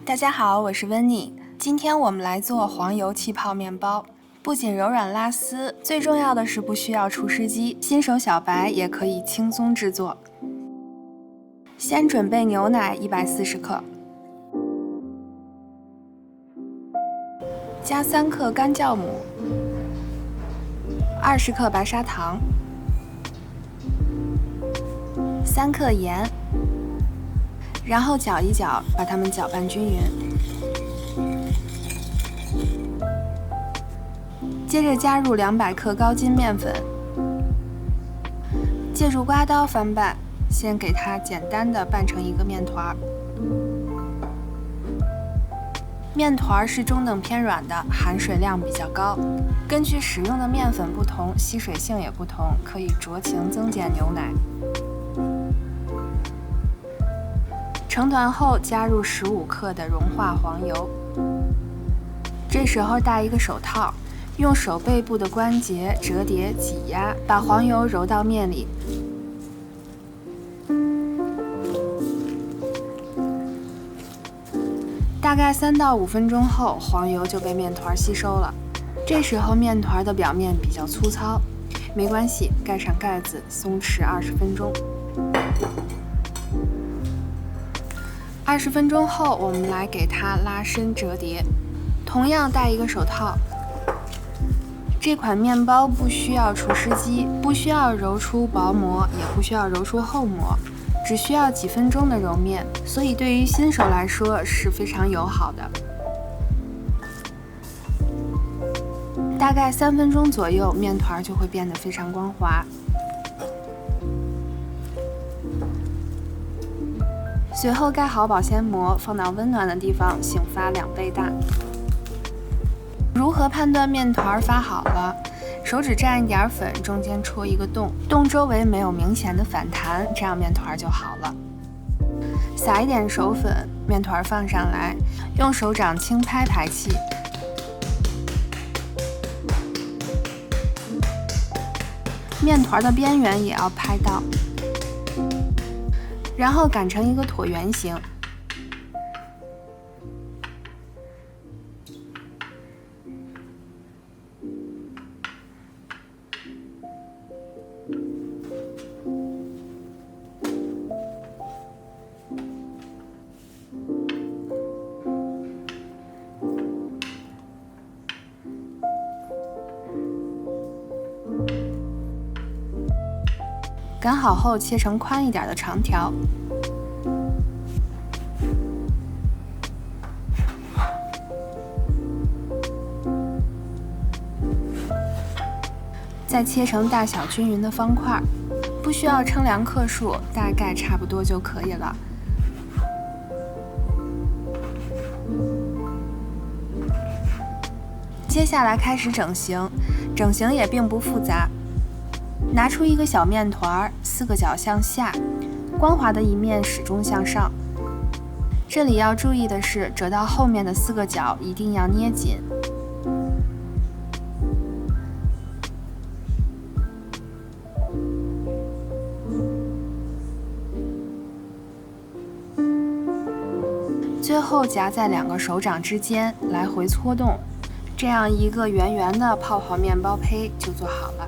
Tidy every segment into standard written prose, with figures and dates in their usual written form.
大家好，我是温妮。今天我们来做黄油气泡面包，不仅柔软拉丝，最重要的是不需要除湿机，新手小白也可以轻松制作。先准备牛奶140克，加3克干酵母，20克白砂糖，3克盐，然后搅一搅，把它们搅拌均匀。接着加入200克高筋面粉，借助刮刀翻拌，先给它简单的拌成一个面团。面团是中等偏软的，含水量比较高。根据使用的面粉不同，吸水性也不同，可以酌情增减牛奶。成团后加入15克的融化黄油，这时候戴一个手套，用手背部的关节折叠挤压，把黄油揉到面里。大概3到5分钟后，黄油就被面团吸收了。这时候面团的表面比较粗糙，没关系，盖上盖子，松弛20分钟。20分钟后，我们来给它拉伸折叠，同样戴一个手套。这款面包不需要除湿机，不需要揉出薄膜，也不需要揉出厚膜，只需要几分钟的揉面，所以对于新手来说是非常友好的。大概3分钟左右，面团就会变得非常光滑。随后盖好保鲜膜，放到温暖的地方，醒发2倍大。如何判断面团发好了？手指蘸一点粉，中间戳一个洞，洞周围没有明显的反弹，这样面团就好了。撒一点手粉，面团放上来，用手掌轻拍排气。面团的边缘也要拍到。然后擀成一个椭圆形，擀好后切成宽一点的长条。再切成大小均匀的方块，不需要称量克数，大概差不多就可以了。接下来开始整形，整形也并不复杂。拿出一个小面团，4个角向下，光滑的一面始终向上。这里要注意的是，折到后面的4个角一定要捏紧。最后夹在2个手掌之间，来回搓动，这样一个圆圆的泡泡面包胚就做好了。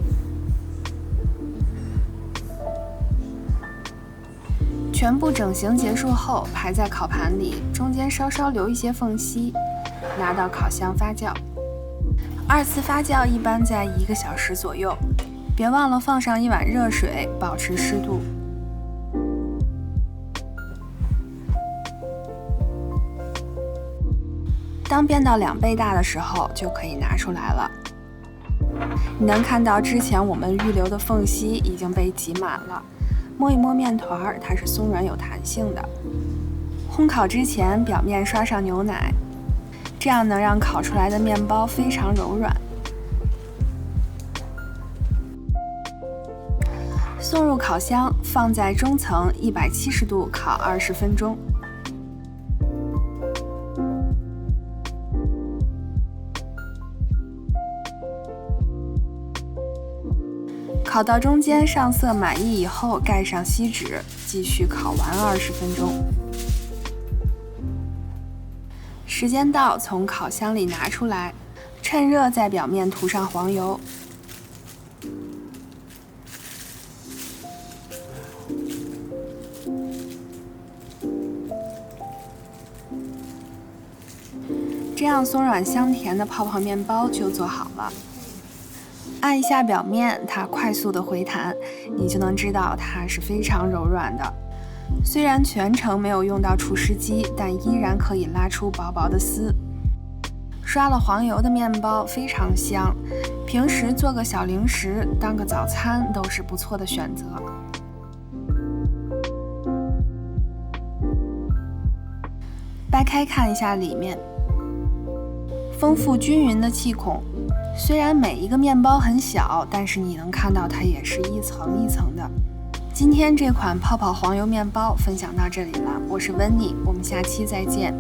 全部整形结束后，排在烤盘里，中间稍稍留一些缝隙，拿到烤箱发酵。2次发酵一般在1个小时左右，别忘了放上1碗热水，保持湿度。当变到2倍大的时候，就可以拿出来了。你能看到之前我们预留的缝隙已经被挤满了。摸一摸面团，它是松软有弹性的。烘烤之前，表面刷上牛奶，这样能让烤出来的面包非常柔软。送入烤箱，放在中层170度烤20分钟。烤到中间上色满意以后，盖上锡纸，继续烤完20分钟。时间到，从烤箱里拿出来，趁热在表面涂上黄油。这样松软香甜的泡泡面包就做好了。按一下表面，它快速的回弹，你就能知道它是非常柔软的。虽然全程没有用到除湿机，但依然可以拉出薄薄的丝。刷了黄油的面包非常香，平时做个小零食，当个早餐都是不错的选择。掰开看一下里面，丰富均匀的气孔。虽然每一个面包很小，但是你能看到它也是一层一层的。今天这款泡泡黄油面包分享到这里了，我是温妮，我们下期再见。